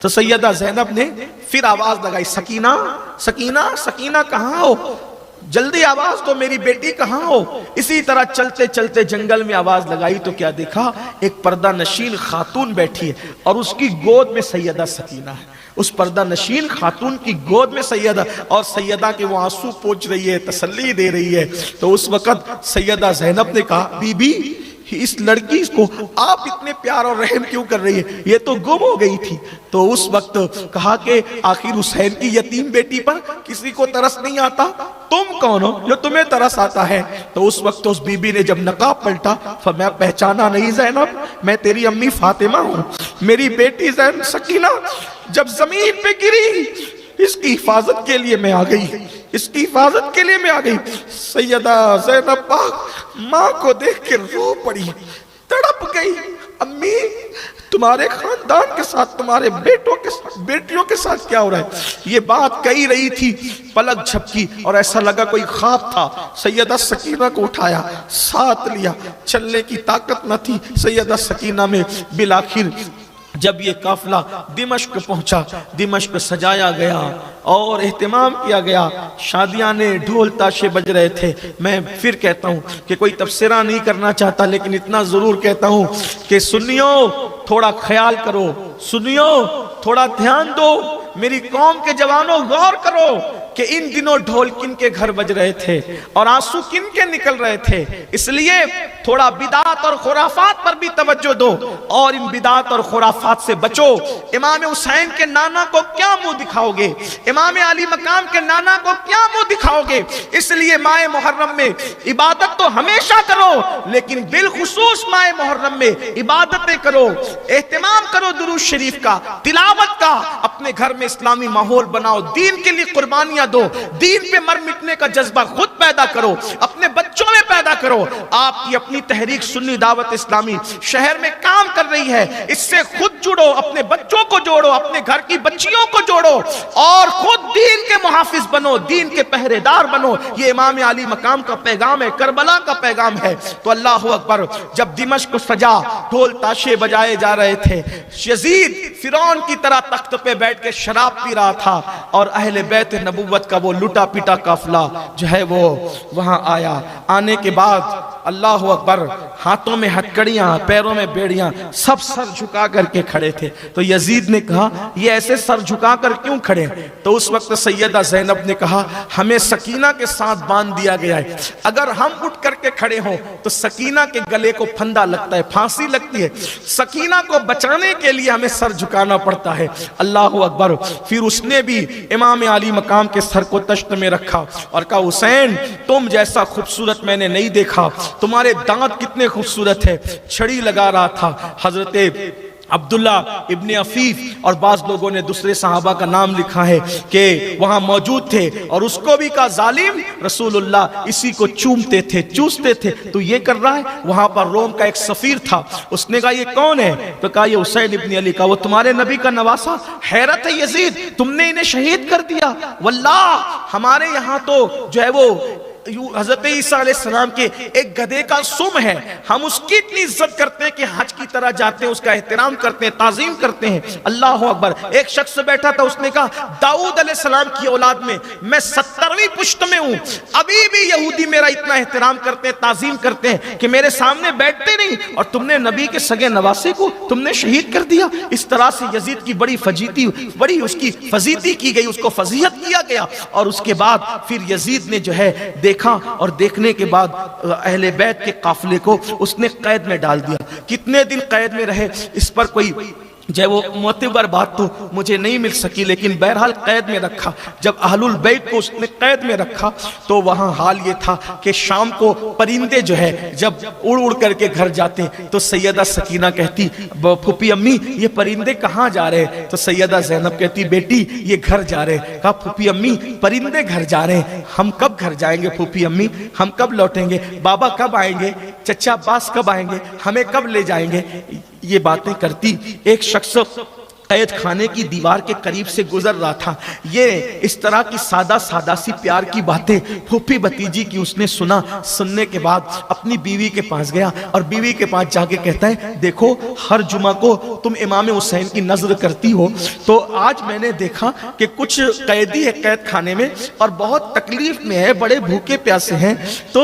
تو سیدہ زینب نے پھر آواز لگائی، سکینہ سکینہ سکینہ کہاں ہو، جلدی آواز دو، میری بیٹی کہاں ہو۔ اسی طرح چلتے چلتے جنگل میں آواز لگائی تو کیا دیکھا، ایک پردہ نشین خاتون بیٹھی ہے اور اس کی گود میں سیدہ سکینہ ہے۔ اس پردہ نشین خاتون کی گود میں سیدہ، اور سیدہ کے وہ آنسو پوچھ رہی ہے، تسلی دے رہی ہے۔ تو اس وقت سیدہ زینب نے کہا، بی بی اس لڑکی کو آپ اتنے پیار اور رحم کیوں کر رہی ہے، یہ تو گم ہو گئی تھی۔ تو اس وقت کہا کہ آخر حسین کی یتیم بیٹی پر کسی کو ترس نہیں آتا، تم کون ہو جو تمہیں ترس آتا ہے۔ تو اس وقت اس بی بی نے جب نقاب پلٹا، فرمایا پہچانا نہیں زینب، میں تیری امی فاطمہ ہوں، میری بیٹی زینب سکینہ جب زمین پہ گری اس کی حفاظت کے لیے میں آ گئی، اس کی حفاظت کے لیے میں آ گئی۔ سیدہ زینب پاک ماں کو دیکھ کے رو پڑی، تڑپ گئی، امی تمہارے خاندان کے ساتھ، تمہارے بیٹیوں کے ساتھ کیا ہو رہا ہے۔ یہ بات کہی رہی تھی، پلک جھپکی اور ایسا لگا کوئی خواب تھا۔ سیدہ سکینہ کو اٹھایا، ساتھ لیا، چلنے کی طاقت نہ تھی سیدہ سکینہ میں۔ بالآخر جب یہ قافلہ دمشق پہنچا، دمشق سجایا گیا اور اہتمام کیا گیا، شادیاں نے، ڈھول تاشے بج رہے تھے۔ میں پھر کہتا ہوں کہ کوئی تبصرہ نہیں کرنا چاہتا، لیکن اتنا ضرور کہتا ہوں کہ سنیو تھوڑا خیال کرو، سنیو تھوڑا دھیان دو، میری قوم کے جوانوں غور کرو کہ ان دنوں ڈھول کن کے گھر بج رہے تھے اور آنسو کن کے نکل رہے تھے۔ اس لیے تھوڑا بدعات اور خرافات پر بھی توجہ دو اور ان بدعات اور خرافات سے بچو۔ امام حسین کے نانا کو کیا منہ دکھاؤ گے، امام علی مقام کے نانا کو کیا منہ دکھاؤ گے۔ اس لیے ماہ محرم میں عبادت تو ہمیشہ کرو، لیکن بالخصوص ماہ محرم میں عبادتیں کرو، اہتمام کرو درود شریف کا، تلاوت کا، اپنے گھر میں اسلامی ماحول بناؤ، دین کے لیے قربانیاں دو، دین پہ مر مٹنے کا جذبہ خود پیدا کرو، اپنے بچوں میں پیدا کرو۔ آپ کی اپنی تحریک سنی دعوت اسلامی شہر میں کام کر رہی ہے، اس سے خود جڑو، اپنے بچوں کو جوڑو، اپنے گھر کی بچیوں کو جوڑو اور خود دین کے محافظ بنو، دین کے پہرے دار بنو۔ یہ امام علی مقام کا پیغام ہے، کربلا کا پیغام ہے۔ تو اللہ اکبر، جب دمشق سجا، ڈھول تاشے بجائے جا رہے تھے، یزید فرعون کی طرح تخت پہ بیٹھ کے شراب پی رہا تھا اور اہل بیت نبوت کا وہ لٹا پیٹا قافلہ جو ہے وہ وہاں آیا۔ آنے کے بعد اللہ اکبر، ہاتھوں میں ہتکڑیاں، پیروں میں بیڑیاں، سب سر جھکا کر کے کھڑے تھے۔ تو یزید نے کہا یہ ایسے سر جھکا کر کیوں کھڑے؟ تو اس وقت سیدہ زینب نے کہا ہمیں سکینہ کے ساتھ باندھ دیا گیا ہے، اگر ہم اٹھ کر کے کھڑے ہوں تو سکینہ کے گلے کو پھندا لگتا ہے، پھانسی لگتی ہے، سکینہ کو بچانے کے لیے ہمیں سر جھکانا پڑتا ہے۔ اللہ اکبر۔ پھر اس نے بھی امام علی مقام کے سر کو تشت میں رکھا اور کہا حسین تم جیسا خوبصورت میں نے نہیں دیکھا، تمہارے دانت کتنے خوبصورت ہے۔ چھڑی لگا رہا تھا حضرت عبداللہ ابن عفیف، اور بعض لوگوں نے دوسرے صحابہ کا نام لکھا ہے کہ وہاں موجود تھے، اور اس کو بھی کہا ظالم، رسول اللہ اسی کو چومتے تھے، چوستے تھے، تو یہ کر رہا ہے۔ وہاں پر روم کا ایک سفیر تھا، اس نے کہا یہ کون ہے؟ تو کہا یہ حسین ابن علی کا، وہ تمہارے نبی کا نواسہ؟ حیرت ہے یزید، تم نے انہیں شہید کر دیا؟ واللہ ہمارے یہاں تو جو ہے وہ حضرت عیسیٰ علیہ السلام کے ایک گدھے کا سم ہے، ہم اس کی اتنی عزت کرتے ہیں کہ حج کی طرح جاتے ہیں، اس کا احترام کرتے ہیں، تعظیم کرتے ہیں۔ اللہ اکبر۔ ایک شخص بیٹھا تھا، اس نے کہا داؤد علیہ السلام کی اولاد میں 70ویں پشت میں ہوں، ابھی بھی یہودی میرا اتنا احترام کرتے ہیں، تعظیم کرتے ہیں کہ میرے سامنے بیٹھتے نہیں، اور تم نے نبی کے سگے نواسے کو تم نے شہید کر دیا۔ اس طرح سے یزید کی بڑی اس کی فضیتی کی گئی، اس کو فضیحت کیا گیا، اور اس کے بعد پھر یزید نے جو ہے دیکھا، اور دیکھنے کے بعد اہل بیت کے قافلے کو اس نے قید میں ڈال دیا۔ کتنے دن قید میں رہے اس پر کوئی جو وہ معتبر بات تو مجھے نہیں مل سکی، لیکن بہرحال قید میں رکھا۔ جب اہل البیت کو اس نے قید میں رکھا تو وہاں حال یہ تھا کہ شام کو پرندے جو ہے جب اڑ اڑ کر کے گھر جاتے تو سیدہ سکینہ کہتی پھوپھی امی یہ پرندے کہاں جا رہے ہیں؟ تو سیدہ زینب کہتی بیٹی یہ گھر جا رہے ہیں۔ کہا پھوپھی امی پرندے گھر جا رہے ہیں، ہم کب گھر جائیں گے پھوپھی امی؟ ہم کب لوٹیں گے؟ بابا کب آئیں گے؟ چچا عباس کب آئیں گے؟ ہمیں کب لے جائیں گے؟ یہ باتیں کرتی۔ ایک شخص قید خانے کی دیوار کے قریب سے گزر رہا تھا۔ یہ اس طرح کی سادہ سادہ سی پیار کی باتیں پھوپھی بھتیجی کی اس نے سنا۔ سننے کے بعد اپنی بیوی کے پاس گیا اور بیوی کے پاس جا کے کہتا ہے دیکھو ہر جمعہ کو تم امام حسین کی نظر کرتی ہو، تو آج میں نے دیکھا کہ کچھ قیدی ہے قید خانے میں اور بہت تکلیف میں ہے، بڑے بھوکے پیاسے ہیں، تو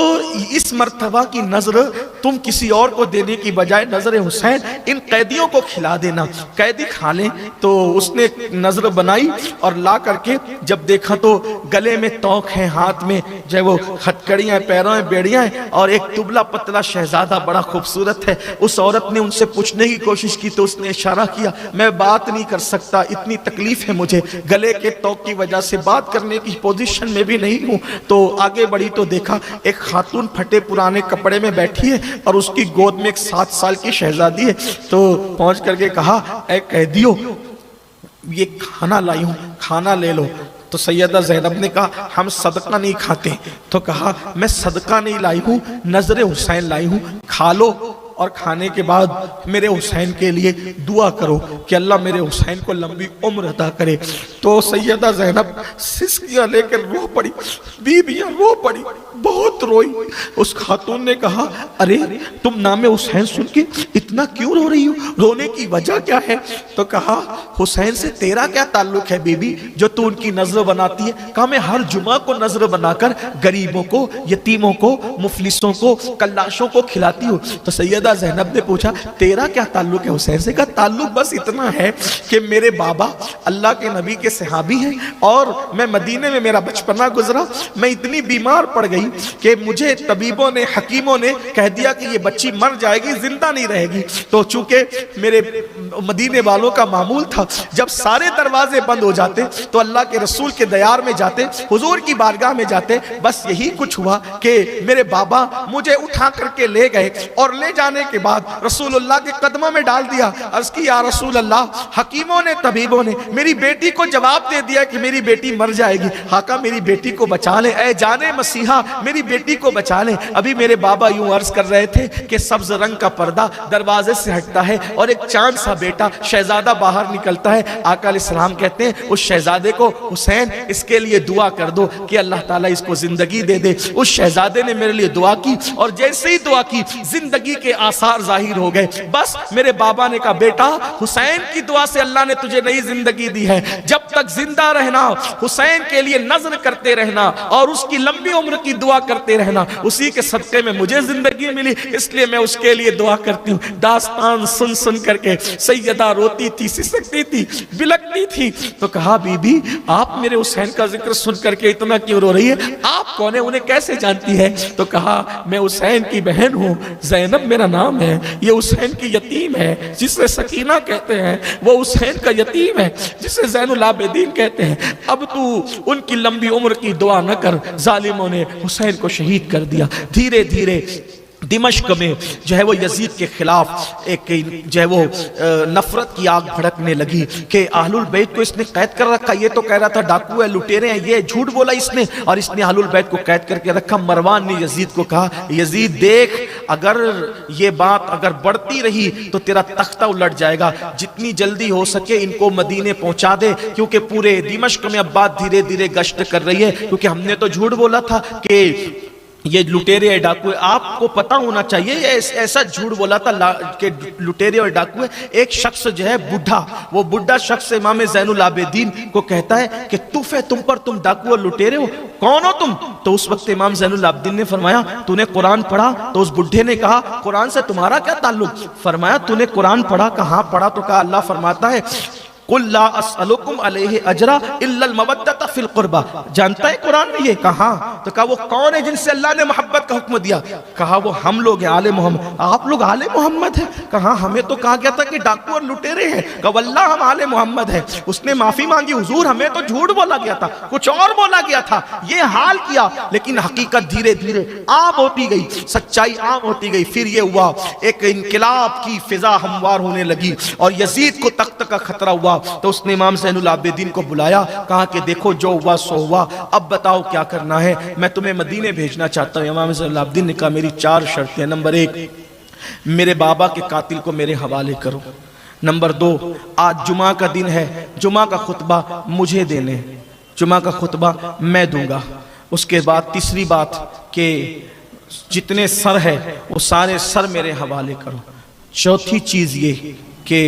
اس مرتبہ کی نظر تم کسی اور کو دینے کی بجائے نظر حسین ان قیدیوں کو کھلا دینا، قیدی کھا لیں۔ تو اس نے نظر بنائی اور لا کر کے جب دیکھا تو گلے میں توق ہے، ہاتھ میں جو ہے وہ ہتکڑیاں، پیروں میں بیڑیاں ہیں، اور ایک دبلا پتلا شہزادہ بڑا خوبصورت ہے۔ اس عورت نے ان سے پوچھنے کی کوشش کی تو اس نے اشارہ کیا میں بات نہیں کر سکتا، اتنی تکلیف ہے مجھے، گلے کے توق کی وجہ سے بات کرنے کی پوزیشن میں بھی نہیں ہوں۔ تو آگے بڑھی تو دیکھا ایک خاتون پھٹے پرانے کپڑے میں بیٹھی ہے اور اس کی گود میں ایک 7 سال کی شہزادی ہے۔ تو پہنچ کر کے کہا اے قیدیو یہ کھانا لائی ہوں، کھانا لے لو۔ تو سیدہ زینب نے کہا ہم صدقہ نہیں کھاتے، تو کہا میں صدقہ نہیں لائی ہوں، نظر حسین لائی ہوں، کھا لو، اور کھانے کے بعد میرے حسین کے لیے دعا کرو کہ اللہ میرے حسین کو لمبی عمر عطا کرے۔ تو سیدہ زینب سسکیاں لے کر رو پڑی، بیویاں رو پڑی، بہت روئی۔ اس خاتون نے کہا ارے تم نام حسین سن کے اتنا کیوں رو رہی ہو، رونے کی وجہ کیا ہے؟ تو کہا حسین سے تیرا کیا تعلق ہے بیوی جو تو ان کی نظر بناتی ہے؟ کہا میں ہر جمعہ کو نظر بنا کر غریبوں کو، یتیموں کو، مفلسوں کو، کلاشوں کو کھلاتی ہوں۔ تو سیدہ زینب نے پوچھا تیرا کیا تعلق ہے حسین سے؟ کہا تعلق بس اتنا ہے کہ میرے بابا اللہ کے نبی کے صحابی ہیں اور میں مدینے میں میرا بچپنا گزرا، میں اتنی بیمار پڑ گئی کہ مجھے طبیبوں نے، حکیموں نے کہہ دیا کہ یہ بچی مر جائے گی، زندہ نہیں رہے گی۔ تو چونکہ میرے مدینے والوں کا معمول تھا جب سارے دروازے بند ہو جاتے تو اللہ کے رسول کے دیار میں جاتے، حضور کی بارگاہ میں جاتے، بس یہی کچھ ہوا کہ میرے بابا مجھے اٹھا کر کے لے گئے اور لے جانے کے بعد رسول اللہ کے قدموں میں ڈال دیا۔ عرض کی یا رسول اللہ حکیموں نے، طبیبوں نے میری بیٹی کو جواب دے دیا کہ میری بیٹی مر جائے گی، آقا میری بیٹی کو بچا لیں، اے جانے مسیحا میری بیٹی کو بچا لیں۔ ابھی میرے بابا یوں عرض کر رہے تھے کہ سبز رنگ کا پردہ دروازے سے ہٹتا ہے اور ایک چاند سا بیٹا شہزادہ باہر نکلتا ہے۔ آقا علیہ السلام کہتے ہیں اس شہزادے کو حسین اس کے لیے دعا کر دو کہ اللہ تعالیٰ اس کو زندگی دے دے۔ اس شہزادے نے میرے لیے دعا کی اور جیسے ہی دعا کی زندگی کے آثار ظاہر ہو گئے۔ بس میرے بابا نے کہا بیٹا حسین کی دعا سے اللہ نے تجھے نئی زندگی دی ہے، جب تک زندہ رہنا حسین کے لیے نظر کرتے رہنا اور اس کی لمبی عمر کی دعا کرتے رہنا، اسی کے صدقے میں مجھے زندگی ملی، اس لیے میں اس کے لیے دعا کرتی ہوں۔ داستان سن سن کر کے سیدہ روتی تھی، سسکتی تھی، بلکتی تھی۔ تو کہا بی بی آپ میرے حسین کا ذکر سن کر کے اتنا کیوں رو رہی ہے؟ آپ کون ہیں، انہیں کیسے جانتی ہے؟ تو کہا میں حسین کی بہن ہوں، زینب میرا نام ہے، یہ حسین کی یتیم ہے جسے سکینہ کہتے ہیں، وہ حسین کا یتیم ہے جسے زین العابدین کہتے ہیں۔ اب تو ان کی لمبی عمر کی دعا نہ کر، ظالموں نے حسین کو شہید کر دیا۔ دھیرے دھیرے دمشق میں جو ہے وہ یزید کے خلاف ایک جو ہے وہ نفرت کی آگ بھڑکنے لگی کہ اہل البیت کو اس نے قید کر رکھا، یہ تو کہہ رہا تھا ڈاکو ہے، لٹیرے ہیں، یہ جھوٹ بولا اس نے، اور اس نے اہل البیت کو قید کر کے رکھا۔ مروان نے یزید کو کہا یزید دیکھ اگر یہ بات اگر بڑھتی رہی تو تیرا تختہ الٹ جائے گا، جتنی جلدی ہو سکے ان کو مدینے پہنچا دے، کیونکہ پورے دمشق میں اب بات دھیرے دھیرے گشت کر رہی ہے، کیونکہ ہم نے تو جھوٹ بولا تھا کہ یہ لٹیرے اور ڈاکو ہے۔ آپ کو پتہ ہونا چاہیے یہ ایسا جھوٹ بولا تھا کہ لٹیرے اور ڈاکو ہے۔ ایک شخص جو ہے بڈھا، وہ بڈھا شخص امام زین العابدین کو کہتا ہے کہ تف ہے تم پر، تم ڈاکو اور لٹیرے ہو، کون ہو تم؟ تو اس وقت امام زین العابدین نے فرمایا تو نے قرآن پڑھا؟ تو اس بڈھے نے کہا قرآن سے تمہارا کیا تعلق؟ فرمایا تو نے قرآن پڑھا؟ کہاں پڑھا؟ تو کہا اللہ فرماتا ہے قُلْ لَا أَسْأَلُكُمْ عَلَيْهِ أَجْرًا إِلَّا الْمَوَدَّةَ فِي الْقُرْبَى۔ جانتا ہے قرآن میں یہ؟ کہاں؟ تو کہا وہ کون ہے جن سے اللہ نے محبت کا حکم دیا؟ کہا وہ ہم لوگ ہیں، آل محمد۔ آپ لوگ آل محمد ہیں؟ کہا ہمیں تو کہا گیا تھا کہ ڈاکو اور لٹیرے ہیں۔ کہا واللہ ہم آل محمد ہیں۔ اس نے معافی مانگی حضور ہمیں تو جھوٹ بولا گیا تھا، کچھ اور بولا گیا تھا، یہ حال کیا، لیکن حقیقت دھیرے دھیرے عام ہوتی گئی، سچائی عام ہوتی گئی۔ پھر یہ ہوا ایک انقلاب کی فضا ہموار ہونے لگی اور یزید کو تخت کا خطرہ ہوا، تو اس نے امام زین العابدین کو بلایا، کہا کہ دیکھو جو ہوا سو ہوا، اب بتاؤ کیا کرنا ہے، میں تمہیں مدینے بھیجنا چاہتا ہوں۔ امام زین العابدین نے کہا میری 4 شرطیں ہیں۔ نمبر 1 میرے بابا کے قاتل کو میرے حوالے کرو، نمبر 2، آج جمعہ کا دن ہے، جمعہ کا خطبہ مجھے دینے، جمعہ کا خطبہ میں دوں گا۔ اس کے بعد تیسری بات کہ جتنے سر ہے وہ سارے سر میرے حوالے کرو۔ چوتھی چیز یہ کہ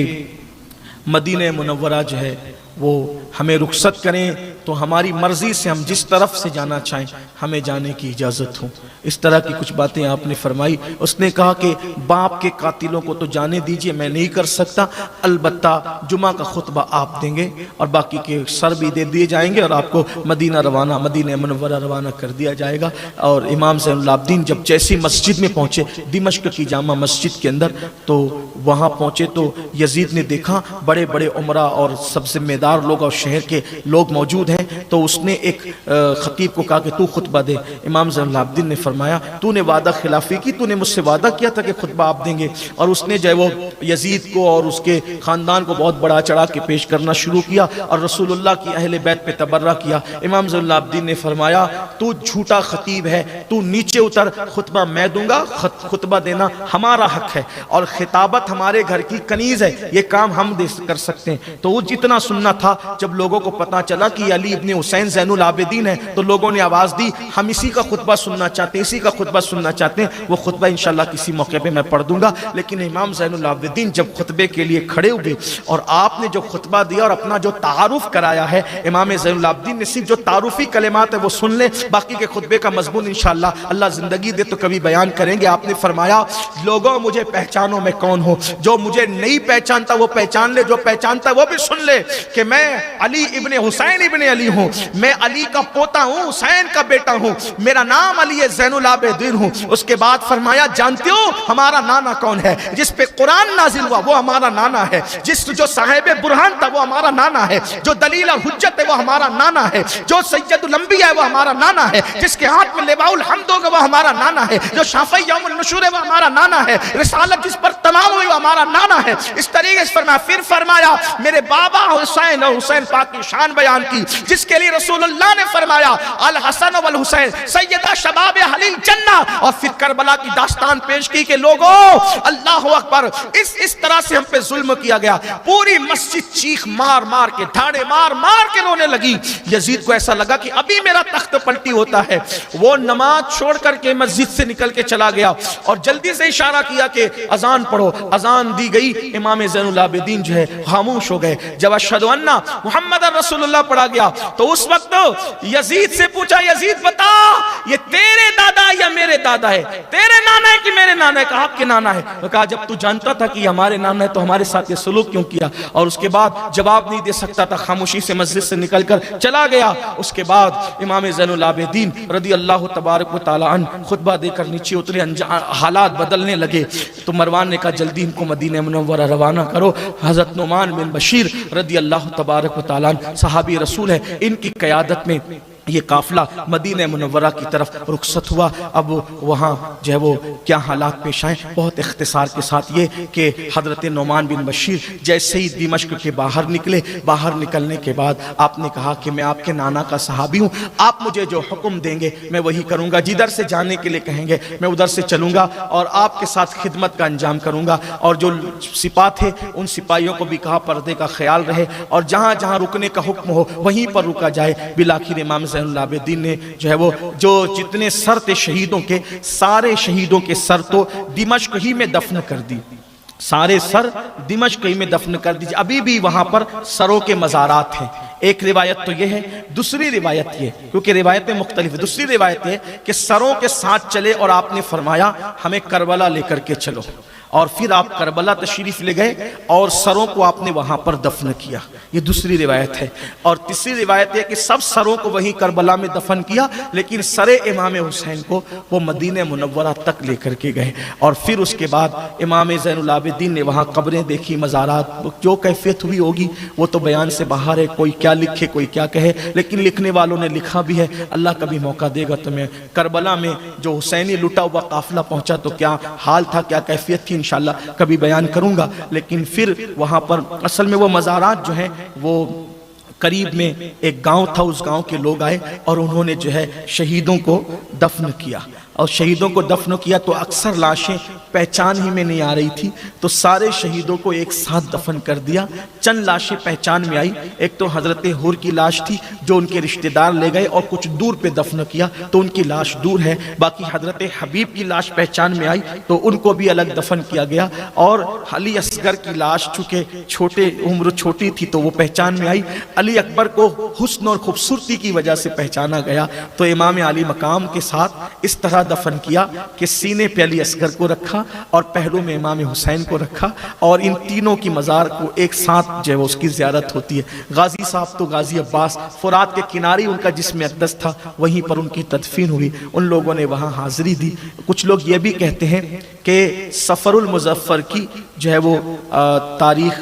مدینہ منورہ جو ہے وہ ہمیں رخصت کریں تو ہماری مرضی سے ہم جس طرف سے جانا چاہیں ہمیں جانے کی اجازت ہو۔ اس طرح کی کچھ باتیں آپ نے فرمائی۔ اس نے کہا کہ باپ کے قاتلوں کو تو جانے دیجئے، میں نہیں کر سکتا، البتہ جمعہ کا خطبہ آپ دیں گے اور باقی کے سر بھی دے دیے جائیں گے اور آپ کو مدینہ منورہ روانہ کر دیا جائے گا۔ اور امام زین العابدین جب جیسی مسجد میں پہنچے، دمشق کی جامع مسجد کے اندر، تو وہاں پہنچے تو یزید نے دیکھا بڑے بڑے عمراء اور سب ذمہ دار لوگ اور شہر کے لوگ موجود ہیں، تو اس نے ایک خطیب کو کہا کہ تو خطبہ دے۔ امام زین العابدین نے فرمایا تو نے وعدہ خلافی کی، تو نے مجھ سے وعدہ کیا تھا کہ خطبہ آپ دیں گے، اور اس نے جو ہے وہ یزید کو اور اس کے خاندان کو بہت بڑا چڑھا کے پیش کرنا شروع کیا اور رسول اللہ کی اہل بیت پہ تبرہ کیا۔ امام زین العابدین نے فرمایا تو جھوٹا خطیب ہے، تو نیچے اتر، خطبہ میں دوں گا، خطبہ دینا ہمارا حق ہے اور خطابت ہمارے گھر کی کنیز ہے، یہ کام ہم کر سکتے ہیں۔ تو وہ جتنا سننا تھا، جب لوگوں کو پتا چلا کہ علی ابن حسین زین العابدین ہے تو لوگوں نے آواز دی ہم اسی کا خطبہ سننا چاہتے ہیں، اسی کا خطبہ سننا چاہتے ہیں۔ وہ خطبہ انشاءاللہ کسی موقع پہ میں پڑھ دوں گا۔ لیکن امام زین العابدین جب خطبے کے لیے کھڑے ہوئے اور آپ نے جو خطبہ دیا اور اپنا جو تعارف کرایا ہے، امام زین العابدین نے صرف جو تعارفی کلمات ہے وہ سن لیں، باقی کے خطبے کا مضمون انشاءاللہ اللہ زندگی دے تو کبھی بیان کریں گے۔ آپ نے فرمایا لوگوں مجھے پہچانو میں کون ہوں، جو مجھے نہیں پہچانتا وہ پہچان لے، جو پہچانتا وہ بھی سن لے کہ میں علی ابن حسین ابن علی ہوں، میں علی کا پوتا ہوں، حسین کا بیٹا ہوں، میرا نام علی زین العابدین ہوں۔ اس کے بعد فرمایا جانتے ہو ہمارا نانا کون ہے؟ جس پہ قرآن نازل ہوا وہ ہمارا نانا ہے، جو صاحب برہان تھا وہ ہمارا نانا ہے، جو دلیل اور حجت ہے وہ ہمارا نانا ہے، جو سید الانبیاء ہے وہ ہمارا نانا ہے، جس کے ہاتھ میں لواء الحمد ہوگا وہ ہمارا نانا ہے، جو شافعی یوم النشور ہے وہ ہمارا نانا ہے، رسالت جس پر تمام ہوئی وہ ہمارا نانا ہے۔ اس طریقے سے فرمایا، پھر فرمایا میرے بابا حسین اور حسین پاک کی شان بیان کی، جس کے لیے رسول اللہ نے فرمایا الحسن والحسین سیدہ شباب اہل الجنہ، اور پھر کربلا کی داستان پیش کی کہ لوگوں اللہ اکبر اس طرح سے ہم پہ ظلم کیا گیا۔ پوری مسجد چیخ مار مار کے دھاڑے مار مار کے رونے لگی۔ یزید کو ایسا لگا کہ ابھی میرا تخت پلٹی ہوتا ہے، وہ نماز چھوڑ کر کے مسجد سے نکل کے چلا گیا اور جلدی سے اشارہ کیا کہ اذان پڑھو۔ اذان دی گئی، امام زین العابدین جو ہے خاموش ہو گئے۔ جب اشہد ان محمد رسول اللہ پڑھا گیا تو اس وقت یزید سے پوچھا یزید بتا یہ تیرے دادا یا میرے دادا ہے، تیرے نانا ہے کہ میرے نانا ہے؟ کہا آپ کے نانا ہے۔ وہ کہا جب تو جانتا تھا کہ یہ ہمارے نانا ہے تو ہمارے ساتھ یہ سلوک کیوں کیا؟ اور اس کے بعد جواب نہیں دے سکتا تھا، خاموشی سے مسجد سے نکل کر چلا گیا۔ اس کے بعد امام زین العابدین رضی اللہ تبارک و تعالی عنہ خطبہ دے کر نیچے اترے، حالات بدلنے لگے تو مروان نے کہا جلدی ان کو مدینہ منورہ روانہ کرو۔ حضرت نعمان بن بشیر رضی اللہ تبارک و تعالی عنہ صحابی رسول ہے، ان کی قیادت میں یہ قافلہ مدینہ منورہ کی طرف رخصت ہوا۔ اب وہاں جو ہے وہ کیا حالات پیش آئیں، بہت اختصار کے ساتھ یہ کہ حضرت نعمان بن بشیر جیسے ہی دمشق کے باہر نکلے، باہر نکلنے کے بعد آپ نے کہا کہ میں آپ کے نانا کا صحابی ہوں، آپ مجھے جو حکم دیں گے میں وہی کروں گا، جدھر سے جانے کے لیے کہیں گے میں ادھر سے چلوں گا اور آپ کے ساتھ خدمت کا انجام کروں گا۔ اور جو سپاہ تھے ان سپاہیوں کو بھی کہا پردے کا خیال رہے اور جہاں جہاں رکنے کا حکم ہو وہیں پر رکا جائے۔ بالآخر امام زین العابدین نے جو ہے وہ جو جتنے سر تھے شہیدوں کے، سارے شہیدوں کے سر تو دمشق ہی میں دفن کر دی، سارے سر دمشق ہی میں دفن کر دیجئے۔ ابھی بھی وہاں پر سروں کے مزارات ہیں۔ ایک روایت تو یہ ہے، دوسری روایت یہ، کیونکہ روایتیں مختلف ہیں، دوسری روایت یہ کہ سروں کے ساتھ چلے اور آپ نے فرمایا ہمیں کربلا لے کر کے چلو، اور پھر آپ کربلا تشریف لے گئے اور سروں کو آپ نے وہاں پر دفن کیا۔ یہ دوسری روایت ہے۔ اور تیسری روایت ہے کہ سب سروں کو وہیں کربلا میں دفن کیا، لیکن سر امام حسین کو وہ مدینہ منورہ تک لے کر کے گئے۔ اور پھر اس کے بعد امام زین العابدین نے وہاں قبریں دیکھی، مزارات، جو کیفیت ہوئی ہوگی وہ تو بیان سے باہر ہے، کوئی کیا لکھے کوئی کیا کہے، لیکن لکھنے والوں نے لکھا بھی ہے۔ اللہ کبھی موقع دے گا تو میں کربلا میں جو حسینی لٹا ہوا قافلہ پہنچا تو کیا حال تھا، کیا کیفیت تھی، انشاءاللہ کبھی بیان کروں گا۔ لیکن پھر وہاں پر اصل میں وہ مزارات جو ہیں وہ قریب میں ایک گاؤں تھا، اس گاؤں کے لوگ آئے اور انہوں نے جو ہے شہیدوں کو دفن کیا۔ اور شہیدوں کو دفن کیا تو اکثر لاشیں پہچان ہی میں نہیں آ رہی تھی، تو سارے شہیدوں کو ایک ساتھ دفن کر دیا۔ چند لاشیں پہچان میں آئی، ایک تو حضرت حور کی لاش تھی جو ان کے رشتہ دار لے گئے اور کچھ دور پہ دفن کیا تو ان کی لاش دور ہے، باقی حضرت حبیب کی لاش پہچان میں آئی تو ان کو بھی الگ دفن کیا گیا، اور علی اصغر کی لاش چونکہ عمر چھوٹی تھی تو وہ پہچان میں آئی، علی اکبر کو حسن اور خوبصورتی کی وجہ سے پہچانا گیا تو امام علی مقام کے ساتھ اس طرح دفن کیا کہ سینے پہ علی اصغر کو رکھا اور پہلو میں امام حسین کو رکھا، اور ان تینوں کی مزار کو ایک ساتھ جو ہے اس کی زیارت ہوتی ہے۔ غازی صاحب تو غازی عباس فرات کے کنارے ان کا جسم اقدس تھا، وہیں پر ان کی تدفین ہوئی، ان لوگوں نے وہاں حاضری دی۔ کچھ لوگ یہ بھی کہتے ہیں کہ سفر المظفر کی جو ہے وہ تاریخ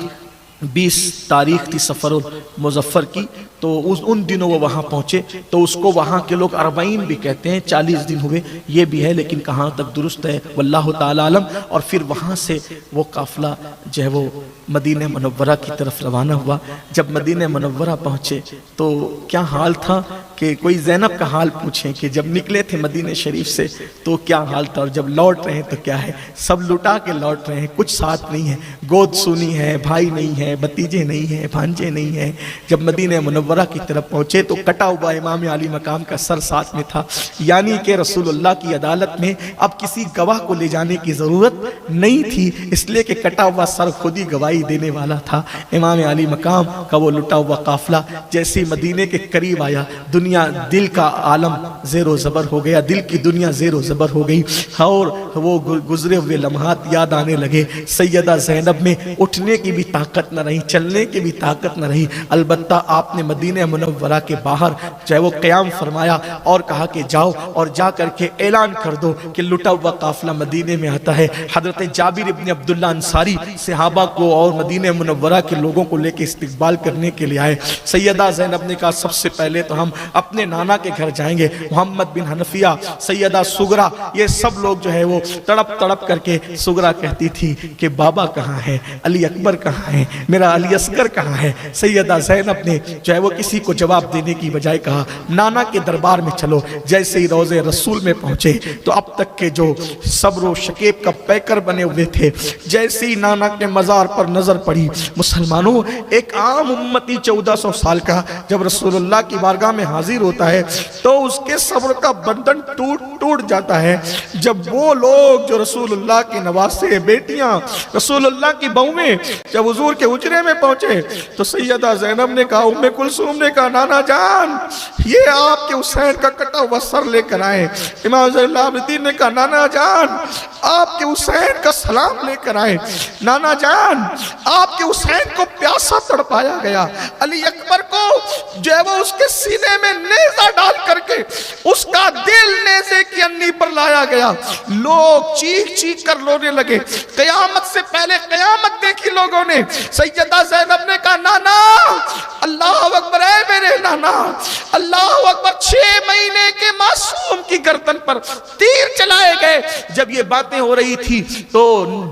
20 تاریخ تھی سفر المظفر کی، تو ان دنوں وہ وہاں پہنچے تو اس کو وہاں کے لوگ 40 بھی کہتے ہیں، 40 دن ہوئے یہ بھی ہے، لیکن کہاں تک درست ہے واللہ تعالی عالم۔ اور پھر وہاں سے وہ قافلہ جو ہے وہ مدینہ منورہ کی طرف روانہ ہوا۔ جب مدینہ منورہ پہنچے تو کیا حال تھا کہ کوئی زینب کا حال پوچھیں کہ جب نکلے تھے مدینہ شریف سے تو کیا حال تھا، اور جب لوٹ رہے ہیں تو کیا ہے، سب لٹا کے لوٹ رہے ہیں، کچھ ساتھ نہیں ہے، گود سونی ہے، بھائی نہیں ہے، بھتیجے نہیں ہیں، بھانجے نہیں ہیں۔ جب مدینہ منورہ کی طرف پہنچے تو کٹا ہوا امام علی مقام کا سر ساتھ میں تھا، یعنی کہ رسول اللہ کی عدالت میں اب کسی گواہ کو لے جانے کی ضرورت نہیں تھی، اس لیے کہ کٹا ہوا سر خود ہی گواہی دینے والا تھا۔ امام علی مقام کا وہ لٹا ہوا قافلہ جیسے مدینے کے قریب آیا، دنیا دل کا عالم زیر و زبر ہو گیا، دل کی دنیا زیر و زبر ہو گئی، اور وہ گزرے ہوئے لمحات یاد آنے لگے۔ سیدہ زینب میں اٹھنے کی بھی طاقت نہ رہی، چلنے کی بھی طاقت نہ رہی، البتہ آپ نے مدینہ منورہ کے باہر چاہے وہ قیام فرمایا اور کہا کہ جاؤ اور جا کر کے اعلان کر دو کہ لٹا ہوا قافلہ مدینے میں آتا ہے۔ حضرت جابر ابن عبداللہ انصاری صحابہ کو اور مدینہ منورہ کے لوگوں کو لے کے استقبال کرنے کے لیے آئے۔ سیدہ زینب نے کہا سب سے پہلے تو ہم اپنے نانا کے گھر جائیں گے، محمد بن حنفیہ، سیدہ سغرا، یہ سب لوگ جو ہے وہ تڑپ تڑپ کر کے، سغرا کہتی تھی کہ بابا کہاں ہے، علی اکبر کہاں ہے، میرا علی اصغر کہاں ہے۔ سیدہ زینب نے جو ہے وہ کسی کو جواب دینے کی بجائے کہا نانا کے دربار میں چلو۔ جیسے ہی روضے رسول میں پہنچے تو اب تک کے جو صبر و شکیب کا پیکر بنے ہوئے تھے، جیسے ہی نانا کے مزار پر نظر پڑی، مسلمانوں ایک عام امتی 1400 سال کا جب رسول اللہ کی بارگاہ میں حاضر ہوتا ہے تو اس کے صبر کا بندھن ٹوٹ جاتا ہے۔ جب وہ لوگ جو رسول اللہ کے نواسے، بیٹیاں، رسول اللہ کی بہویں جب حضور کے حجرے میں پہنچے تو سیدہ زینب نے کہا، ام کلثوم نے کہا نانا جان یہ آپ کے حسین کا کٹا ہوا سر لے کر آئے۔ امام زین العابدین نے کہا نانا جان آپ کے حسین کا سلام لے کر آئے۔ نانا جان آپ کے حسین کو پیاسا تڑپایا گیا، علی اکبر کو جو ہے وہ اس کے سینے میں نیزہ ڈال کر کے اس کا دل نیزے کی انی پر لایا گیا۔ لوگ چیخ چیخ کر رونے لگے، قیامت سے پہلے قیامت دیکھی لوگوں نے۔ سیدہ زینب نے کہا نانا اللہ اکبر، اے میرے نانا اللہ اکبر، 6 مہینے کے معصوم کی گردن پر تیر چلائے گئے۔ جب یہ باتیں ہو رہی تھی تو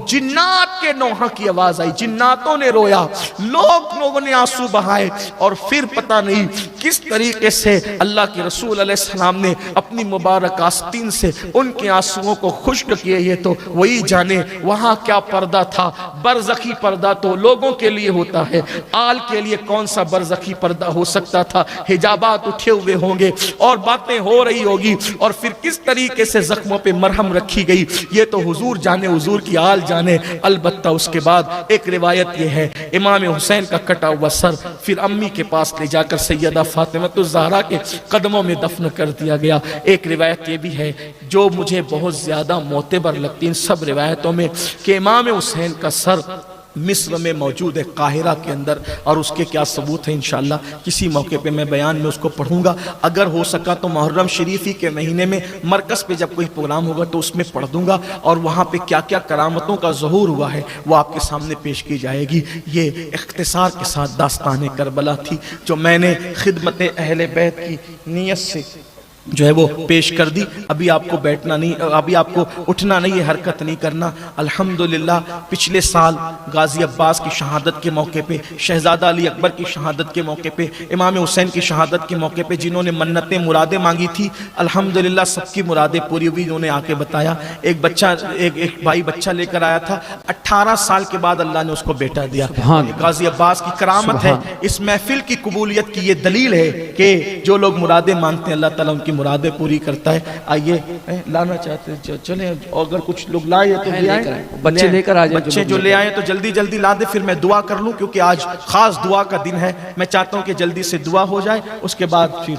جنات کے نوحہ کی آواز آئی، جناتوں نے رویا، لوگوں نے آنسو بہائے، اور پھر پتہ نہیں کس طریقے سے اللہ کے رسول علیہ السلام نے اپنی مبارک آستین سے ان کے آنسوؤں کو خشک کیے۔ یہ تو وہی جانے وہاں کیا پردہ تھا۔ برزخی پردہ تو لوگوں کے لیے ہوتا ہے، آل کے لیے کون سا برزخی پردہ ہو سکتا تھا۔ حجابات اٹھے ہوئے ہوں گے اور باتیں ہو رہی ہوگی، اور پھر کس طریقے سے زخموں پہ مرہم رکھی گئی یہ تو حضور جانے، حضور کی آل جانے۔ البتہ اس کے بعد ایک روایت یہ ہے امام حسین کا کٹا ہوا سر پھر امی کے پاس لے جا کر سیدہ فاطمہ الزہرا کے قدموں میں دفن کر دیا گیا۔ ایک روایت یہ بھی ہے جو مجھے بہت زیادہ معتبر لگتی ان سب روایتوں میں کہ امام حسین کا سر مصر میں موجود ہے، قاہرہ کے اندر، اور اس کے کیا ثبوت ہیں انشاءاللہ کسی موقع پہ میں بیان میں اس کو پڑھوں گا۔ اگر ہو سکا تو محرم شریفی کے مہینے میں مرکز پہ جب کوئی پروگرام ہوگا تو اس میں پڑھ دوں گا، اور وہاں پہ کیا کیا کرامتوں کا ظہور ہوا ہے وہ آپ کے سامنے پیش کی جائے گی۔ یہ اختصار کے ساتھ داستان کربلا تھی جو میں نے خدمت اہل بیت کی نیت سے جو ہے وہ پیش کر دی. ابھی آپ کو بیٹھنا نہیں, ابھی آپ کو اٹھنا نہیں, یہ حرکت نہیں کرنا. الحمدللہ پچھلے سال غازی عباس کی شہادت کے موقع پہ, شہزادہ علی اکبر کی شہادت کے موقع پہ, امام حسین کی شہادت کے موقع پہ جنہوں نے منتیں مرادیں مانگی تھی, الحمدللہ سب کی مرادیں پوری ہوئی. انہوں نے آ کے بتایا, ایک بچہ, ایک بھائی بچہ لے کر آیا تھا, 18 سال کے بعد اللہ نے اس کو بیٹا دیا. غازی عباس کی کرامت ہے. اس محفل کی قبولیت کی یہ دلیل ہے کہ جو لوگ مرادیں مانگتے ہیں اللہ تعالیٰ ان کی مرادیں پوری کرتا ہے. آئیے لانا چاہتے ہیں چلیں, اگر کچھ لوگ لائے تو لے آئیں, بچے لے کر آ جائیں, بچے جو لے آئیں تو جلدی جلدی لا دیں, پھر میں دعا کر لوں کیونکہ آج خاص دعا کا دن ہے. میں چاہتا ہوں کہ جلدی سے دعا ہو جائے, اس کے بعد پھر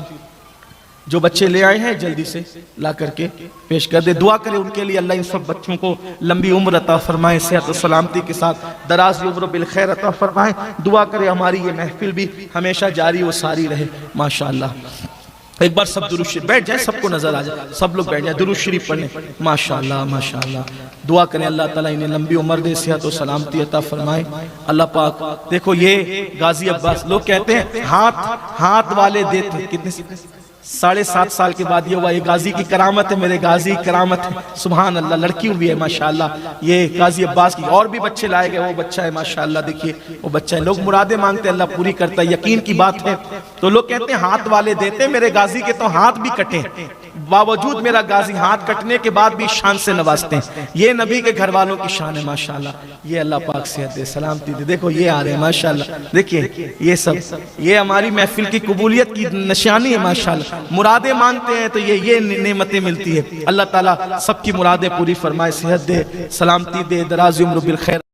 جو بچے لے آئے ہیں جلدی سے لا کر کے پیش کر دے. دعا کرے ان کے لیے, اللہ ان سب بچوں کو لمبی عمر عطا فرمائے, صحت و سلامتی کے ساتھ دراز عمر و بالخیر عطا فرمائے. دعا کرے ہماری یہ محفل بھی ہمیشہ جاری و ساری رہے. ماشاءاللہ ایک بار سب درود شریف بیٹھ جائیں, سب کو نظر آ جائے, سب لوگ بیٹھ جائیں, درود شریف پڑھیں. ماشاءاللہ ماشاءاللہ دعا کریں اللہ تعالیٰ انہیں لمبی عمر دے, صحت و سلامتی عطا فرمائے. اللہ پاک دیکھو یہ غازی عباس, لوگ کہتے ہیں ہاتھ والے دیتے, کتنے 7.5 سال کے بعد یہ ہوا. یہ غازی کی کرامت ہے, میرے غازی کی کرامت ہے. سبحان اللہ, لڑکی ہوئی ہے ماشاءاللہ. یہ غازی عباس کی اور بھی بچے لائے گئے, وہ بچہ ہے ماشاءاللہ. دیکھیے وہ بچہ ہے, لوگ مرادیں مانگتے ہیں اللہ پوری کرتا ہے, یقین کی بات ہے. تو لوگ کہتے ہیں ہاتھ والے دیتے, میرے غازی کے تو ہاتھ بھی کٹے, باوجود میرا غازی ہاتھ کٹنے کے بعد بھی شان سے نوازتے ہیں. یہ نبی کے گھر والوں کی شان ہے ماشاءاللہ. یہ اللہ پاک صحت دے, سلامتی دے. دیکھو یہ آ رہے ہیں ماشاءاللہ, دیکھیے یہ سب, یہ ہماری محفل کی قبولیت کی نشانی ہے ماشاءاللہ. مرادیں مانگتے ہیں تو یہ نعمتیں ملتی ہے. اللہ تعالیٰ سب کی مرادیں پوری فرمائے, صحت دے, سلامتی دے, دراز عمر بالخیر.